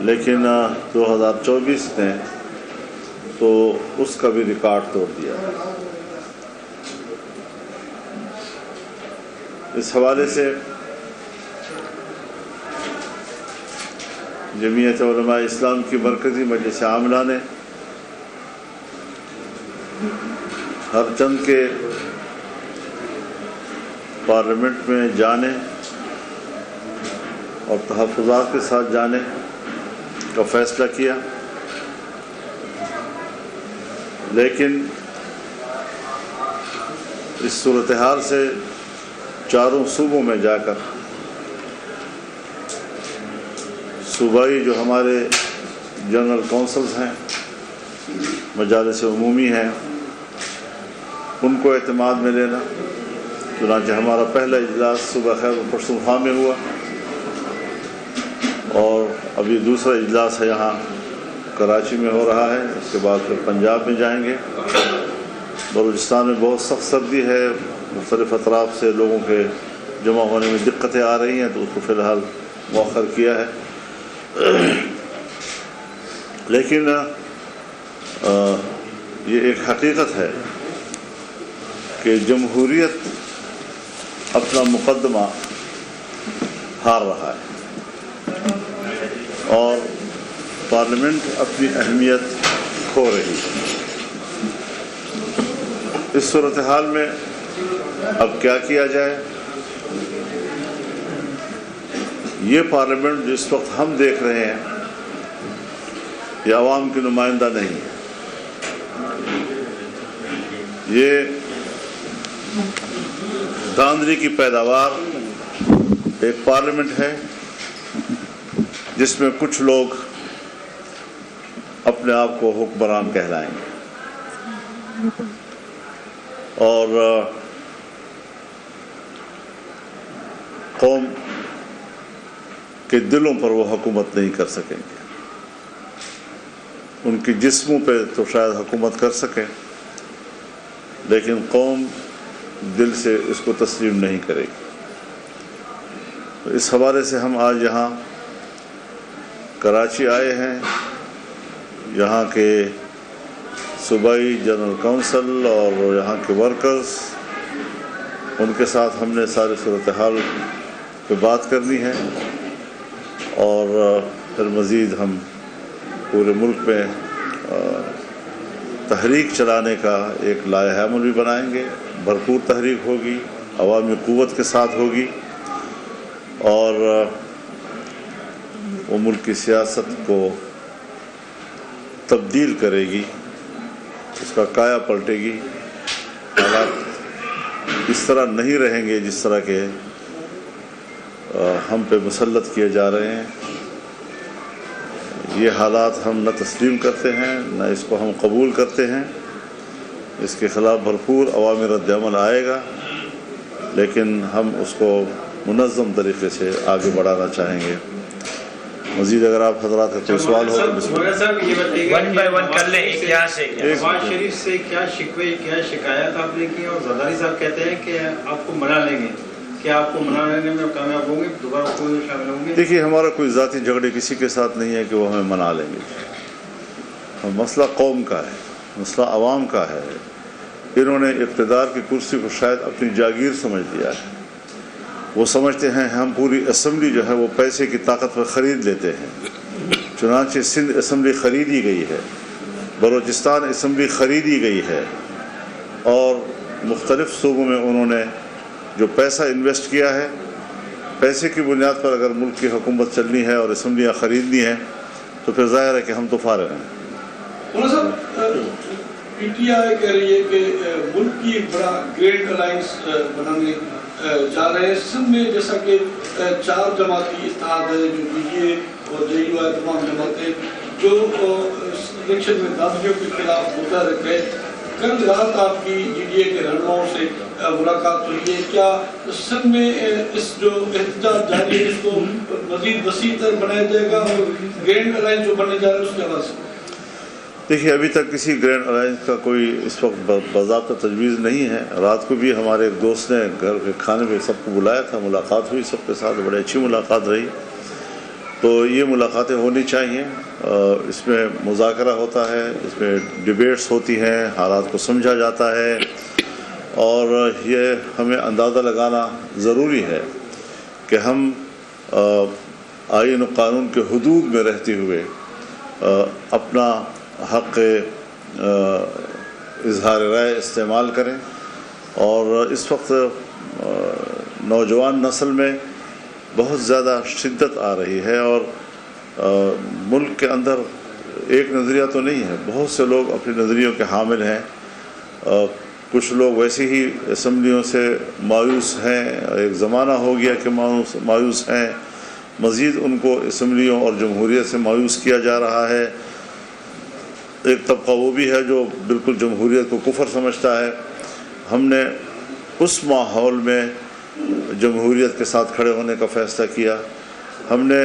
لیکن 2024 نے تو اس کا بھی ریکارڈ توڑ دیا۔ اس حوالے سے جمعیت علماء اسلام کی مرکزی مجلس عاملہ نے ہر چند کے پارلیمنٹ میں جانے اور تحفظات کے ساتھ جانے کا فیصلہ کیا، لیکن اس صورتحال سے چاروں صوبوں میں جا کر صوبائی جو ہمارے جنرل کونسلز ہیں، مجالس عمومی ہیں، ان کو اعتماد میں لینا۔ چنانچہ ہمارا پہلا اجلاس صبح خیبر پختونخوا میں ہوا، اور ابھی دوسرا اجلاس ہے یہاں کراچی میں ہو رہا ہے، اس کے بعد پھر پنجاب میں جائیں گے۔ بلوچستان میں بہت سخت سردی ہے، مختلف اطراف سے لوگوں کے جمع ہونے میں دقتیں آ رہی ہیں، تو اس کو فی الحال مؤخر کیا ہے۔ لیکن یہ ایک حقیقت ہے کہ جمہوریت اپنا مقدمہ ہار رہا ہے اور پارلیمنٹ اپنی اہمیت کھو رہی ہے۔ اس صورتحال میں اب کیا کیا جائے؟ یہ پارلیمنٹ جس وقت ہم دیکھ رہے ہیں یہ عوام کی نمائندہ نہیں ہے، یہ دھاندلی کی پیداوار ایک پارلیمنٹ ہے جس میں کچھ لوگ اپنے آپ کو حکمران کہلائیں گے اور قوم کے دلوں پر وہ حکومت نہیں کر سکیں گے۔ ان کی جسموں پہ تو شاید حکومت کر سکیں، لیکن قوم دل سے اس کو تسلیم نہیں کرے گی۔ تو اس حوالے سے ہم آج یہاں کراچی آئے ہیں، یہاں کے صوبائی جنرل کونسل اور یہاں کے ورکرز، ان کے ساتھ ہم نے ساری صورتحال پہ بات کرنی ہے، اور پھر مزید ہم پورے ملک میں تحریک چلانے کا ایک لائحہ عمل بھی بنائیں گے۔ بھرپور تحریک ہوگی، عوامی قوت کے ساتھ ہوگی، اور وہ ملک کی سیاست کو تبدیل کرے گی، اس کا کایا پلٹے گی۔ حالات اس طرح نہیں رہیں گے جس طرح کے ہم پہ مسلط کیے جا رہے ہیں۔ یہ حالات ہم نہ تسلیم کرتے ہیں، نہ اس کو ہم قبول کرتے ہیں۔ اس کے خلاف بھرپور عوامی رد عمل آئے گا، لیکن ہم اس کو منظم طریقے سے آگے بڑھانا چاہیں گے۔ مزید اگر آپ حضرات کا کوئی سوال ہو تو نواز شریف سے کیا شکوے کیا شکایت آپ نے کی، اور زرداری صاحب کہتے ہیں کہ آپ کو منا لیں گے، کیا آپ کو منا لینے میں کامیاب ہوں گے، دوبارہ حکومت میں شامل ہوں گے؟ دیکھیے، ہمارا کوئی ذاتی جھگڑے کسی کے ساتھ نہیں ہے کہ وہ ہمیں منا لیں گے۔ مسئلہ قوم کا ہے، مسئلہ عوام کا ہے۔ انہوں نے اقتدار کی کرسی کو شاید اپنی جاگیر سمجھ لیا ہے۔ وہ سمجھتے ہیں ہم پوری اسمبلی جو ہے وہ پیسے کی طاقت پر خرید لیتے ہیں۔ چنانچہ سندھ اسمبلی خریدی گئی ہے، بلوچستان اسمبلی خریدی گئی ہے، اور مختلف صوبوں میں انہوں نے جو پیسہ انویسٹ کیا ہے، پیسے کی بنیاد پر اگر ملک کی حکومت چلنی ہے اور اسمبلیاں خریدنی ہیں تو پھر ظاہر ہے کہ ہم تو فارغ ہیں۔ پی ٹی آئی کہہ رہی ہے کہ ملک کی بڑا گریٹ الائنس بنانے جا رہے ہیں سندھ میں، جیسا کہ 4 جماعتی اتحاد ہے، جو بی جے اور جے یو آئی، تمام جماعتیں جو الیکشن میں دھاندلیوں کے خلاف مدعا رکھ رہے۔ کل رات آپ کی جی ڈی اے کے رہنماؤں سے ملاقات ہوئی ہے، کیا سندھ میں اس جو احتجاج جاری ہے اس کو مزید وسیع تر بنایا جائے گا، اور گرینڈ الائنس جو بننے جا رہے ہیں اس کے حوالے سے؟ دیکھیے، ابھی تک کسی گرینڈ الائنس کا کوئی اس وقت باضابطہ تجویز نہیں ہے۔ رات کو بھی ہمارے ایک دوست نے گھر کے کھانے پہ سب کو بلایا تھا، ملاقات ہوئی سب کے ساتھ، بڑی اچھی ملاقات رہی۔ تو یہ ملاقاتیں ہونی چاہیے. اس میں مذاکرہ ہوتا ہے، اس میں ڈیبیٹس ہوتی ہیں، حالات کو سمجھا جاتا ہے، اور یہ ہمیں اندازہ لگانا ضروری ہے کہ ہم آئین و قانون کے حدود میں رہتے ہوئے اپنا حق اظہار رائے استعمال کریں. اور اس وقت نوجوان نسل میں بہت زیادہ شدت آ رہی ہے، اور ملک کے اندر ایک نظریہ تو نہیں ہے، بہت سے لوگ اپنے نظریوں کے حامل ہیں. کچھ لوگ ویسے ہی اسمبلیوں سے مایوس ہیں، ایک زمانہ ہو گیا کہ مایوس ہیں، مزید ان کو اسمبلیوں اور جمہوریت سے مایوس کیا جا رہا ہے. ایک طبقہ وہ بھی ہے جو بالکل جمہوریت کو کفر سمجھتا ہے. ہم نے اس ماحول میں جمہوریت کے ساتھ کھڑے ہونے کا فیصلہ کیا. ہم نے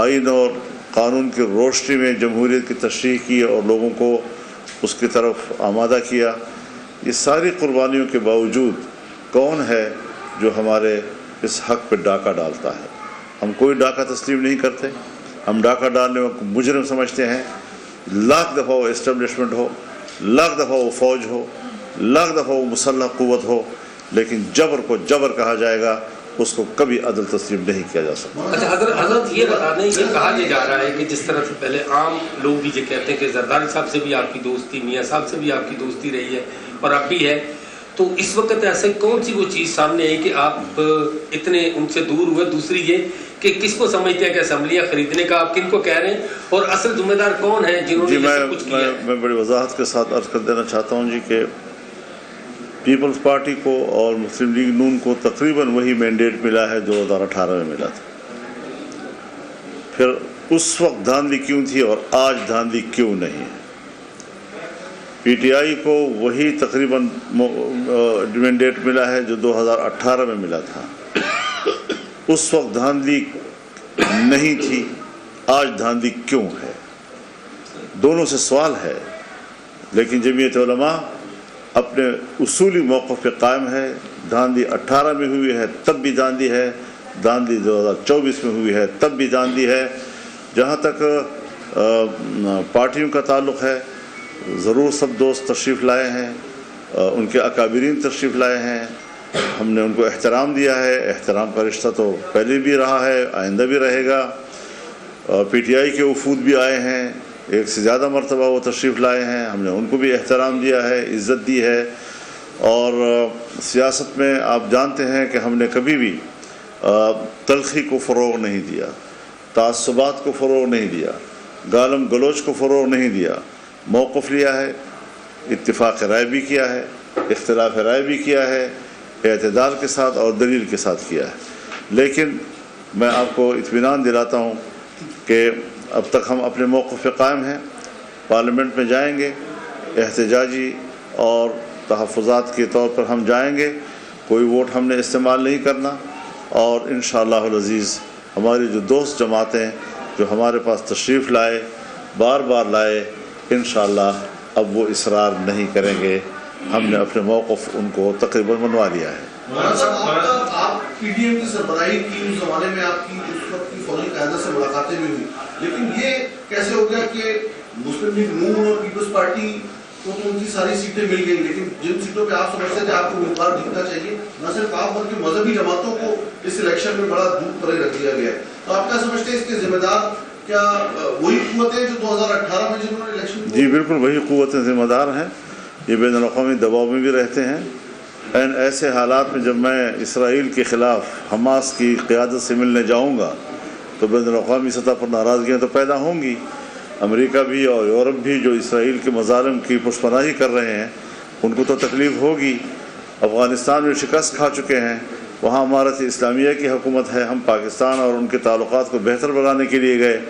آئین اور قانون کی روشنی میں جمہوریت کی تشریح کی اور لوگوں کو اس کی طرف آمادہ کیا. یہ ساری قربانیوں کے باوجود کون ہے جو ہمارے اس حق پہ ڈاکہ ڈالتا ہے؟ ہم کوئی ڈاکہ تسلیم نہیں کرتے. ہم ڈاکہ ڈالنے کو مجرم سمجھتے ہیں. لاکھ دفعہ وہ اسٹیبلشمنٹ ہو، لاکھ دفعہ وہ فوج ہو، لاکھ دفعہ وہ مسلح قوت ہو، لیکن جبر کو جبر کہا جائے گا، اس کو کبھی عدل تسلیم نہیں کیا جا سکتا. اچھا حضرت یہ بتا دیں، یہ کہا جا رہا ہے کہ جس طرح سے پہلے عام لوگ بھی یہ کہتے ہیں کہ زرداری صاحب سے بھی آپ کی دوستی، میاں صاحب سے بھی آپ کی دوستی رہی ہے اور اب بھی ہے، تو اس وقت ایسے کون سی وہ چیز سامنے آئی کہ آپ اتنے ان سے دور ہوئے؟ دوسری یہ کہ کس کو سمجھتے ہیں کہ اسمبلیاں خریدنے کا آپ کن کو کہہ رہے ہیں، اور اصل ذمہ دار کون ہیں جنہوں نے یہ سب کچھ کیا ہے؟ میں بڑی وضاحت کے ساتھ عرض کر دینا چاہتا ہوں کہ پیپلز پارٹی کو اور مسلم لیگ نون کو تقریباً وہی مینڈیٹ ملا ہے 2018 میں ملا تھا. پھر اس وقت دھاندلی کیوں تھی اور آج دھاندلی کیوں نہیں ہے؟ پی ٹی آئی کو وہی تقریباً مینڈیٹ ملا ہے جو 2018 میں ملا تھا. اس وقت دھاندلی نہیں تھی، آج دھاندلی کیوں ہے؟ دونوں سے سوال ہے. لیکن جمعیت علماء اپنے اصولی موقف پہ قائم ہے. دھاندلی 18 میں ہوئی ہے تب بھی دھاندلی ہے، دھاندلی 2024 میں ہوئی ہے تب بھی دھاندلی ہے. جہاں تک پارٹیوں کا تعلق ہے، ضرور سب دوست تشریف لائے ہیں، ان کے اکابرین تشریف لائے ہیں، ہم نے ان کو احترام دیا ہے. احترام کا رشتہ تو پہلے بھی رہا ہے، آئندہ بھی رہے گا. پی ٹی آئی کے وفود بھی آئے ہیں، ایک سے زیادہ مرتبہ وہ تشریف لائے ہیں، ہم نے ان کو بھی احترام دیا ہے، عزت دی ہے. اور سیاست میں آپ جانتے ہیں کہ ہم نے کبھی بھی تلخی کو فروغ نہیں دیا، تعصبات کو فروغ نہیں دیا، گالم گلوچ کو فروغ نہیں دیا. موقف لیا ہے، اتفاق رائے بھی کیا ہے، اختلاف رائے بھی کیا ہے، اعتدال کے ساتھ اور دلیل کے ساتھ کیا ہے. لیکن میں آپ کو اطمینان دلاتا ہوں کہ اب تک ہم اپنے موقف پہ قائم ہیں. پارلیمنٹ میں جائیں گے، احتجاجی اور تحفظات کے طور پر ہم جائیں گے. کوئی ووٹ ہم نے استعمال نہیں کرنا، اور انشاءاللہ العزیز ہماری جو دوست جماعتیں جو ہمارے پاس تشریف لائے، بار بار لائے، انشاءاللہ اب وہ اصرار نہیں کریں گے. ہم نے اپنے موقف ان کو تقریباً منوا لیا ہے. مولانا صاحب، آپ پی ڈی ایم کی سربراہی کی اس زمانے میں آپ کی اس وقت کی فوجی قیادت سے ملاقاتیں بھی ہوئی، لیکن یہ کیسے ہو گیا کہ مسلم لیگ نون اور پیپلز پارٹی کو تو ان کی ساری سیٹیں مل گئی، لیکن جن سیٹوں پہ آپ سمجھتے تھے آپ کو امیدوار جیتنا چاہیے، نہ صرف آپ بلکہ مذہبی جماعتوں کو اس الیکشن میں بڑا دور پرے رکھ دیا گیا ہے. تو آپ کیا سمجھتے ہیں اس کے ذمہ دار کیا وہی قوتیں جو 2018 میں جنہوں نے الیکشن؟ جی بالکل وہی قوتیں ذمہ دار ہیں. یہ بین الاقوامی دباؤ میں بھی رہتے ہیں. ایسے حالات میں جب میں اسرائیل کے خلاف حماس کی قیادت سے ملنے جاؤں گا تو بین الاقوامی سطح پر ناراضگیاں تو پیدا ہوں گی. امریکہ بھی اور یورپ بھی جو اسرائیل کے مظالم کی پشپناہی کر رہے ہیں ان کو تو تکلیف ہوگی. افغانستان میں شکست کھا چکے ہیں، وہاں امارت اسلامیہ کی حکومت ہے. ہم پاکستان اور ان کے تعلقات کو بہتر بنانے کے لیے گئے،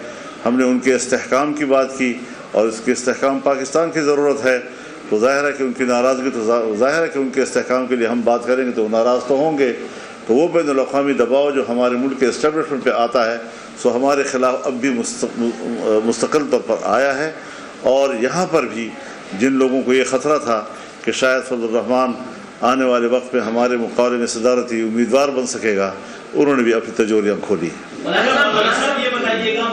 ہم نے ان کے استحکام کی بات کی، اور اس کے استحکام پاکستان کی ضرورت ہے. تو ظاہر ہے کہ ان کی ناراضگی، تو ظاہر ہے کہ ان کے استحکام کے لیے ہم بات کریں گے تو وہ ناراض تو ہوں گے. تو وہ بین الاقوامی دباؤ جو ہمارے ملک کے اسٹیبلشمنٹ پہ آتا ہے سو ہمارے خلاف اب بھی مستقل طور پر آیا ہے. اور یہاں پر بھی جن لوگوں کو یہ خطرہ تھا کہ شاید فضل الرحمان آنے والے وقت میں ہمارے مقابلے میں صدارتی امیدوار بن سکے گا، انہوں نے بھی اپنی تجوریاں کھولی. مولانا صاحب یہ بتائیے گا